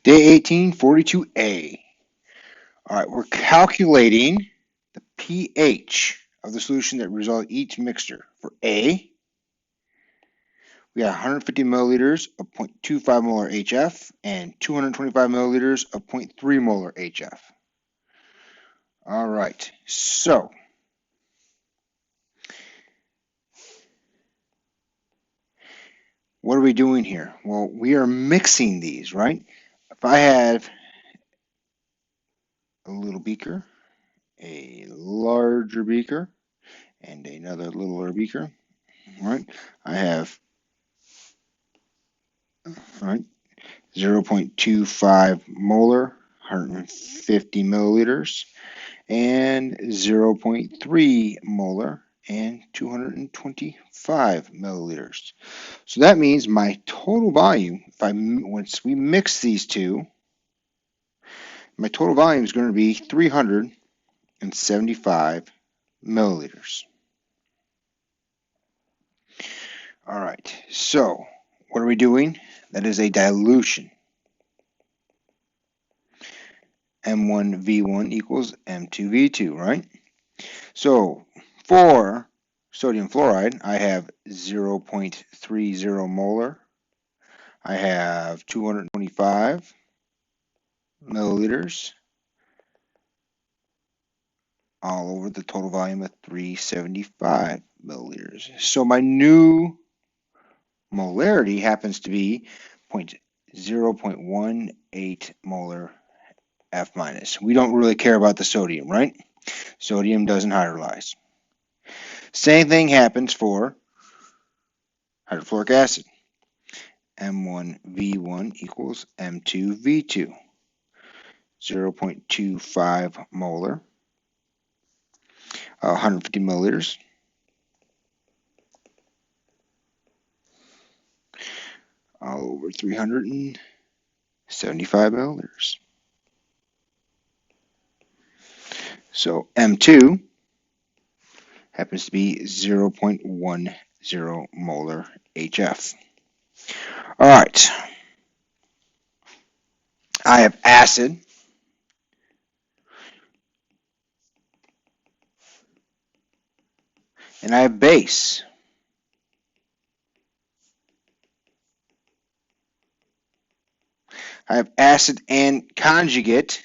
Day 18, 42A. All right, we're calculating the pH of the solution that resolves each mixture. For A, we got 150 milliliters of 0.25 molar HF and 225 milliliters of 0.3 molar HF. All right, so what are we doing here? Well, we are mixing these, right? If I have a little beaker, a larger beaker, and another littler beaker, all right, I have, all right, 0.25 molar, 150 milliliters, and 0.3 molar and 225 milliliters. So that means my total volume, once we mix these two, my total volume is going to be 375 milliliters. All right, so what are we doing? That is a dilution. M1V1 equals M2V2, right? So for sodium fluoride, I have 0.30 molar. I have 225 milliliters, all over the total volume of 375 milliliters. So my new molarity happens to be 0.18 molar F minus. We don't really care about the sodium, right? Sodium doesn't hydrolyze. Same thing happens for hydrofluoric acid. M1V1 equals M2V2. 0.25 molar, 150 milliliters. All over 375 milliliters. So M2 happens to be 0.10 molar HF. All right. I have acid. And I have base. I have acid and conjugate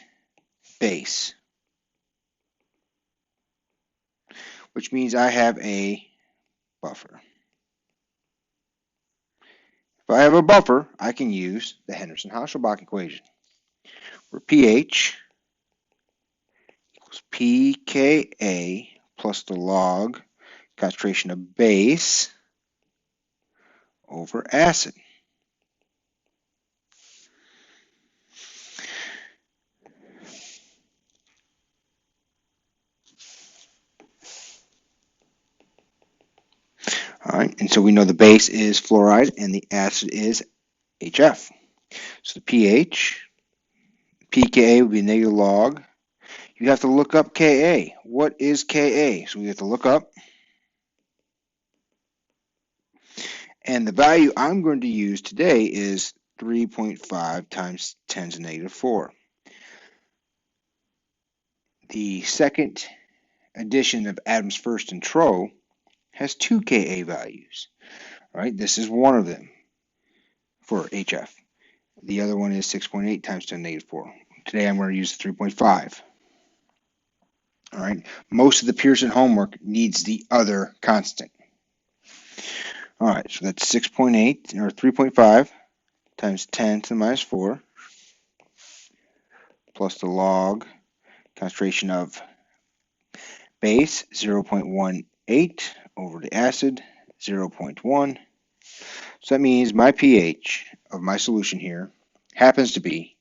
base, which means I have a buffer. If I have a buffer, I can use the Henderson-Hasselbalch equation, where pH equals pKa plus the log concentration of base over acid. All right, and so we know the base is fluoride and the acid is HF. So the pH, pKa would be negative log. You have to look up Ka. What is Ka? So we have to look up. And the value I'm going to use today is 3.5 times 10 to the negative 4. The second edition of Adams First and Tro has two Ka values. All right, this is one of them for HF. The other one is 6.8 times 10 to the negative 4. Today I'm going to use 3.5. All right, most of the Pearson homework needs the other constant. All right, so that's 6.8 or 3.5 times 10 to the minus 4 plus the log concentration of base 0.18 over the acid 0.1. So that means my pH of my solution here happens to be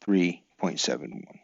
3.71.